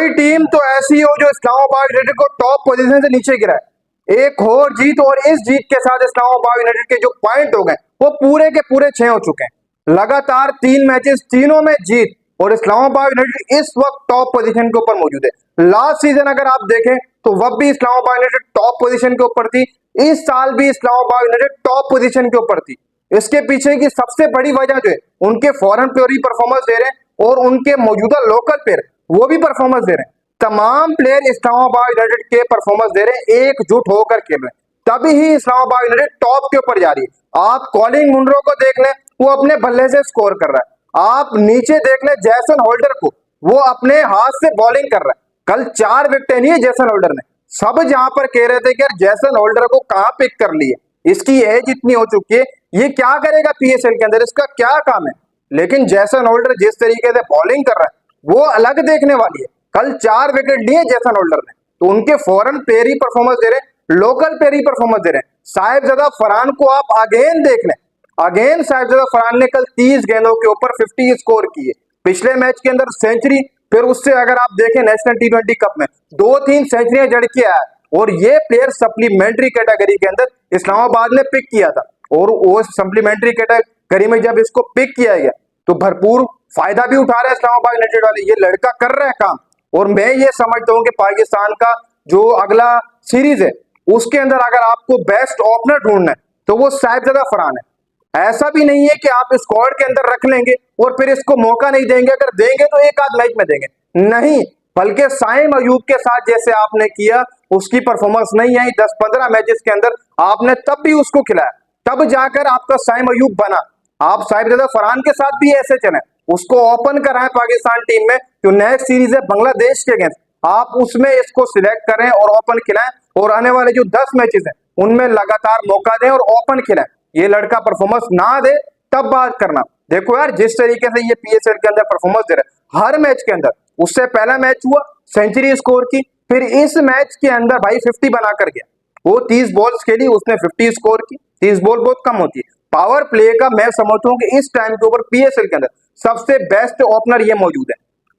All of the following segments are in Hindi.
कोई टीम तो ऐसी हो जो इस्लामाबाद यूनाइटेड को टॉप पोजीशन से नीचे गिराए। एक और जीत और इस जीत के साथ इस्लामाबाद यूनाइटेड के जो पॉइंट हो गए वो पूरे के पूरे 6 हो चुके हैं। लगातार 3 मैचेस, तीनों में जीत और इस्लामाबाद यूनाइटेड इस वक्त टॉप पोजीशन के ऊपर मौजूद है। लास्ट सीजन अगर आप देखें तो वह भी इस्लामाबाद यूनाइटेड टॉप पोजीशन के ऊपर थी, इस साल भी इस्लामाबाद यूनाइटेड टॉप पोजीशन के ऊपर थी। इसके पीछे की सबसे बड़ी वजह जो है उनके फॉरेन प्लेयर ही परफॉर्मेंस दे रहे हैं और उनके मौजूदा लोकल प्लेयर वो भी परफॉर्मेंस दे रहे हैं। तमाम प्लेयर इस्लामाबाद यूनाइटेड के परफॉर्मेंस दे रहे हैं, एकजुट होकर खेल रहे हैं, तभी ही इस्लामाबाद यूनाइटेड टॉप के ऊपर जा रही है। आप कॉलिंग मुनरो को देख लें, वो अपने बल्ले से स्कोर कर रहा है। आप नीचे देख लें जैसन होल्डर को, वो अपने हाथ से बॉलिंग कर रहा है। कल 4 विकेटें लिए जैसन होल्डर ने। सब जहां पर कह रहे थे कि यार जैसन होल्डर को कहां पिक कर लिए, इसकी एज इतनी हो चुकी है, ये क्या करेगा पीएसएल के अंदर, इसका क्या काम है। लेकिन जैसन होल्डर जिस तरीके से बॉलिंग कर रहा है वो अलग देखने वाली है। कल 4 विकेट लिए जैसन होल्डर ने, तो उनके फॉरेन प्लेयर ही परफॉर्मेंस दे रहे हैं, लोकल प्लेयर ही परफॉर्मेंस दे रहे हैं। साहिबजादा फरहान को आप अगेन देख लें, अगेन साहिबजादा फरहान ने कल 30 गेंदों के ऊपर 50 स्कोर किए। पिछले मैच के अंदर सेंचुरी, फिर उससे अगर आप देखें नेशनल T20 कप में 2-3 सेंचुरियां जड़ के आया। और ये प्लेयर सप्लीमेंट्री कैटेगरी के अंदर इस्लामाबाद ने पिक किया था, और वो सप्लीमेंट्री कैटेगरी में जब इसको पिक किया गया तो भरपूर फायदा भी उठा रहे हैं इस्लामाबाद यूनाइटेड वाले। ये लड़का कर रहा है काम, और मैं ये समझता हूं कि पाकिस्तान का जो अगला सीरीज है उसके अंदर अगर आपको बेस्ट ओपनर ढूंढना है तो वो साहिबजादा फरहान है। ऐसा भी नहीं है कि आप स्क्वाड के अंदर रख लेंगे और फिर इसको मौका नहीं देंगे, अगर देंगे तो एक आध मैच में देंगे, नहीं, बल्कि साइम अयूब के साथ जैसे आपने किया उसकी परफॉर्मेंस नहीं आई 10-15 मैचेस के अंदर, आपने तब भी उसको खिलाया, तब जाकर आपका साइम अयूब बना। आप साहिबजादा फरहान के साथ भी ऐसे चले, उसको ओपन कराएं पाकिस्तान टीम में, जो नेक्स्ट सीरीज है बांग्लादेश के अगेंस्ट, आप उसमें इसको सिलेक्ट करें और ओपन खिलाएं, और आने वाले जो 10 मैचेस हैं उनमें लगातार मौका दें और ओपन खिलाएं। ये लड़का परफॉर्मेंस ना दे तब बात करना। देखो यार जिस तरीके से ये पीएसएल के अंदर परफॉर्मेंस दे रहा है हर मैच के अंदर, उससे पहला मैच हुआ सेंचुरी स्कोर की, फिर इस मैच के अंदर भाई 50 बना कर गया। वो 30 बॉल्स खेली, उसने 50 स्कोर की। 30 बॉल बहुत कम होती है। पावर प्ले का मैं समझता हूं कि इस टाइम के ऊपर पीएसएल के अंदर सबसे बेस्ट ओपनर ये मौजूद है।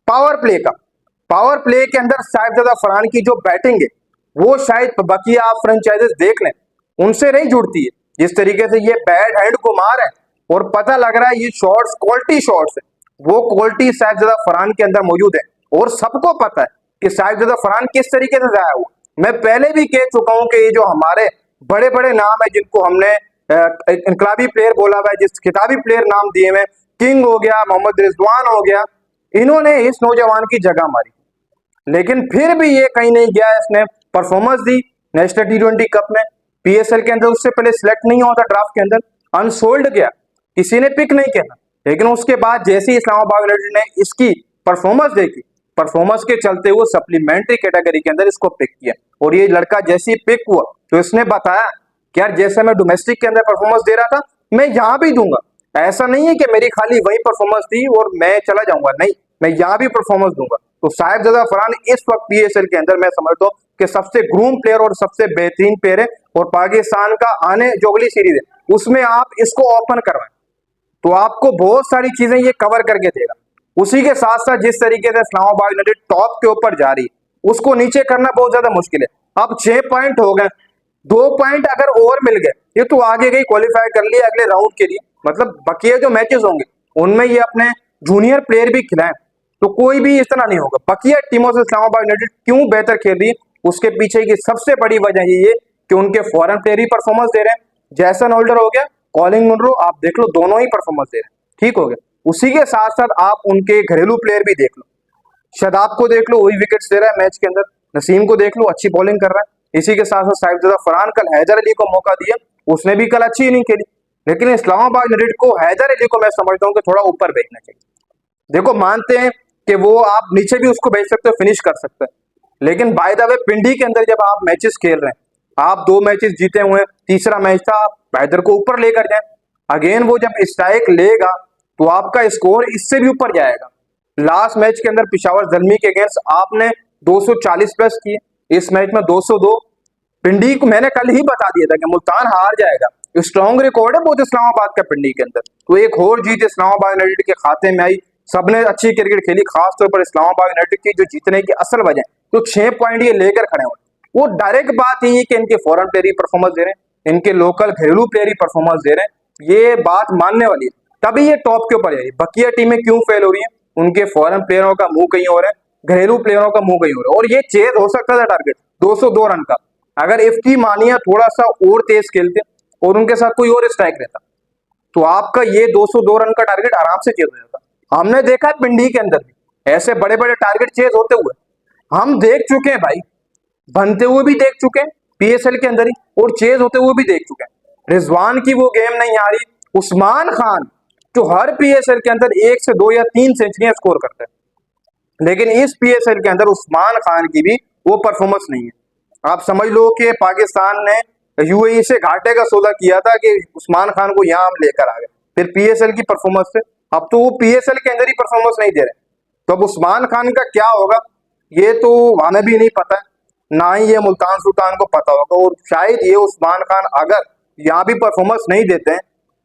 पावर प्ले का, पावर प्ले के अंदर साहिबजादा फरहान की जो बैटिंग है वो शायद बकिया आप फ्रेंचाइजेस देख लें उनसे नहीं जुड़ती है। जिस तरीके से ये बैड हैंड को मार है और पता लग रहा है ये शॉट्स क्वालिटी शॉट्स है, वो क्वालिटी साहिबजादा फरहान के अंदर मौजूद है। और सबको पता है कि साहिबजादा फरहान किस तरीके से जाया हुआ। मैं पहले भी कह चुका हूं कि ये जो हमारे बड़े बड़े नाम है जिनको हमने इनकलाबी प्लेयर बोला हुआ है, जिस खिताबी प्लेयर नाम दिए हुए, किंग हो गया, मोहम्मद रिजवान हो गया, इन्होंने इस नौजवान की जगह मारी, लेकिन फिर भी ये कहीं नहीं गया। इसने परफॉर्मेंस दी नेशनल T20 कप में, पीएसएल के अंदर उससे पहले सिलेक्ट नहीं हुआ था ड्राफ्ट के अंदर, अनसोल्ड गया, किसी ने पिक नहीं किया। लेकिन उसके बाद जैसे ही इस्लामाबाद यूनाइटेड ने इसकी परफॉर्मेंस देखी, परफॉर्मेंस के चलते वो सप्लीमेंट्री कैटेगरी के अंदर इसको पिक किया, और ये लड़का जैसे ही पिक हुआ तो इसने बताया कि यार जैसे मैं डोमेस्टिक के अंदर परफॉर्मेंस दे रहा था मैं यहाँ भी दूंगा। ऐसा नहीं है कि मेरी खाली वही परफॉर्मेंस थी और मैं चला जाऊंगा, नहीं, मैं यहाँ भी परफॉर्मेंस दूंगा। तो साहिबजादा फरहान इस वक्त पीएसएल के अंदर मैं समझता हूँ कि सबसे ग्रूम प्लेयर और सबसे बेहतरीन प्लेयर है, और पाकिस्तान का आने जो अगली सीरीज है उसमें आप इसको ओपन करवाएं तो आपको बहुत सारी चीजें ये कवर करके देगा। उसी के साथ साथ जिस तरीके से इस्लामाबाद यूनाइटेड टॉप के ऊपर जा रही है उसको नीचे करना बहुत ज्यादा मुश्किल है। अब 6 पॉइंट हो गए, 2 पॉइंट अगर और मिल गए ये तो आगे गई, क्वालिफाई कर लिया अगले राउंड के लिए। मतलब बकिया जो मैचेस होंगे उनमें ये अपने जूनियर प्लेयर भी खिलाएं तो कोई भी इस तरह नहीं होगा। बकिया टीमों से इस्लामाबाद यूनाइटेड क्यों बेहतर खेल रही है उसके पीछे की सबसे बड़ी वजह ये है कि उनके फॉरेन प्लेयर ही परफॉर्मेंस दे रहे हैं। जैसन होल्डर हो गया, कॉलिंग मुनरो, आप देख लो दोनों ही परफॉर्मेंस दे रहे हैं, ठीक हो गया। उसी के साथ साथ आप उनके घरेलू प्लेयर भी देख लो, शदाब को देख लो, वही विकेट्स दे रहा है मैच के अंदर, नसीम को देख लो, अच्छी बॉलिंग कर रहा है। इसी के साथ साथ साहिबजादा फरहान कल हैदर अली को मौका दिया, उसने भी कल अच्छी इनिंग खेली। लेकिन इस्लामाबाद यूनाइटेड को हैदर अली को मैं समझता हूँ कि थोड़ा ऊपर भेजना चाहिए। देखो मानते हैं कि वो आप नीचे भी उसको भेज सकते हो, फिनिश कर सकते हैं, लेकिन बाय द वे पिंडी के अंदर जब आप मैचेस खेल रहे हैं, आप 2 मैचेस जीते हुए, तीसरा मैच था, आप हैदर को ऊपर लेकर जाए, अगेन वो जब स्ट्राइक लेगा तो आपका स्कोर इससे भी ऊपर जाएगा। लास्ट मैच के अंदर पिशावर ज़ल्मी के अगेंस्ट आपने 240 प्लस किए, इस मैच में 202। पिंडी को मैंने कल ही बता दिया था कि मुल्तान हार जाएगा, स्ट्रॉन्ग रिकॉर्ड है बहुत इस्लामाबाद का पिंडी के अंदर। तो एक और जीत इस्लामाबाद यूनाइटेड के खाते में आई, सबने अच्छी क्रिकेट खेली, खासतौर पर इस्लामाबाद यूनाइटेड की जो जीतने की असल वजह तो 6 पॉइंट ये लेकर खड़े हुए। वो डायरेक्ट बात यही है कि इनके फॉरेन प्लेयर ही परफॉर्मेंस दे रहे हैं, इनके लोकल घरेलू प्लेयर ही परफॉर्मेंस दे रहे हैं, ये बात मानने वाली है, तभी ये टॉप के ऊपर है। बकिया टीमें क्यों फेल हो रही है? उनके फॉरेन प्लेयरों का मुंह कहीं और है, घरेलू प्लेयरों का मुंह कहीं और है। और ये चेज हो सकता था टारगेट 202 रन का, अगर इफ्ती मानिया थोड़ा सा और तेज खेलते और उनके साथ कोई और स्ट्राइक रहता तो आपका ये 202 रन का टारगेट आराम से चेज हो जाता। हमने देखा है पिंडी के अंदर भी ऐसे बड़े बड़े टारगेट चेज होते हुए हम देख चुके हैं भाई, बनते हुए भी देख चुके हैं पीएसएल के अंदर ही, और चेज होते हुए भी देख चुके हैं। रिजवान की वो गेम नहीं आ रही, उस्मान खान जो हर पीएसएल के अंदर 1 से 2 या 3 सेंचुरियां स्कोर करते हैं, लेकिन इस पीएसएल के अंदर उस्मान खान की भी वो परफॉर्मेंस नहीं है। आप समझ लो कि पाकिस्तान ने यूएई से घाटे का सौदा किया था कि उस्मान खान को यहां हम लेकर आ गए, फिर पीएसएल की परफॉर्मेंस से अब तो वो पीएसएल के अंदर ही परफॉर्मेंस नहीं दे रहे, तो अब उस्मान खान का क्या होगा ये तो हमें भी नहीं पता, ना ही ये मुल्तान सुल्तान को पता होगा। और शायद ये उस्मान खान अगर यहाँ भी परफॉर्मेंस नहीं देते हैं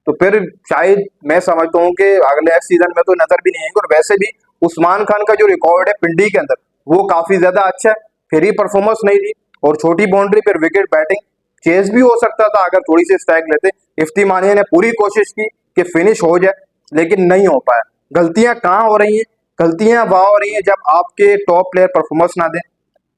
तो फिर शायद मैं समझता हूँ कि अगले सीजन में तो नजर भी नहीं आएंगे। और वैसे भी उस्मान खान का जो रिकॉर्ड है पिंडी के अंदर वो काफी ज्यादा अच्छा है, फिर ही परफॉर्मेंस नहीं दी और छोटी बाउंड्री पर विकेट बैटिंग चेस भी हो सकता था अगर थोड़ी सी स्ट्राइक लेते। इफ्ती मानिया ने पूरी कोशिश की कि फिनिश हो जाए लेकिन नहीं हो पाया। गलतियां कहाँ हो रही हैं? गलतियां वहां हो रही हैं जब आपके टॉप प्लेयर परफॉर्मेंस ना दें,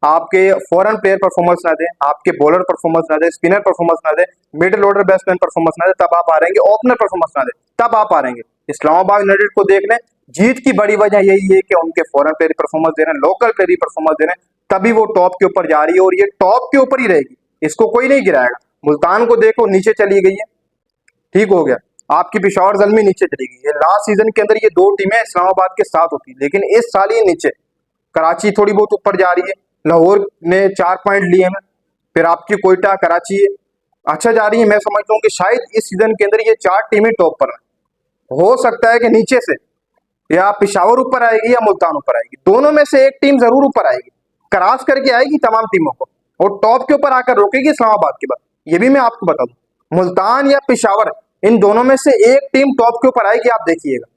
आपके फॉरेन प्लेयर परफॉर्मेंस ना दे, आपके बॉलर परफॉर्मेंस ना दे, स्पिनर परफॉर्मेंस ना दे, मिडिल ऑर्डर बैट्समैन परफॉर्मेंस ना दे, तब आप आ रहेंगे। ओपनर परफॉर्मेंस ना दे तब आप आ रहेंगे। इस्लामाबाद यूनाइटेड को देख लें, जीत की बड़ी वजह यही है कि उनके फॉरेन प्लेयर परफॉर्मेंस दे रहे हैं, लोकल प्लेयर ही परफॉर्मेंस दे रहे हैं, तभी वो टॉप के ऊपर जा रही है और ये टॉप के ऊपर ही रहेगी, इसको कोई नहीं गिराएगा। मुल्तान को देखो नीचे चली गई है, ठीक हो गया, आपकी पिशावर ज़ल्मी नीचे चली गई है। लास्ट सीजन के अंदर ये दो टीमें इस्लामाबाद के साथ होती, लेकिन इस साल ये नीचे, कराची थोड़ी बहुत ऊपर जा रही है, लाहौर ने 4 पॉइंट लिए हैं, फिर आपकी कोयटा कराची अच्छा जा रही है। मैं समझता हूँ कि शायद इस सीजन के अंदर ये 4 टीमें टॉप पर हैं। हो सकता है कि नीचे से या पिशावर ऊपर आएगी या मुल्तान ऊपर आएगी, दोनों में से एक टीम जरूर ऊपर आएगी, क्रॉस करके आएगी तमाम टीमों को और टॉप के ऊपर आकर रोकेगी इस्लामाबाद के बाद। ये भी मैं आपको बता दूं, मुल्तान या पिशावर इन दोनों में से एक टीम टॉप के ऊपर आएगी, आप देखिएगा।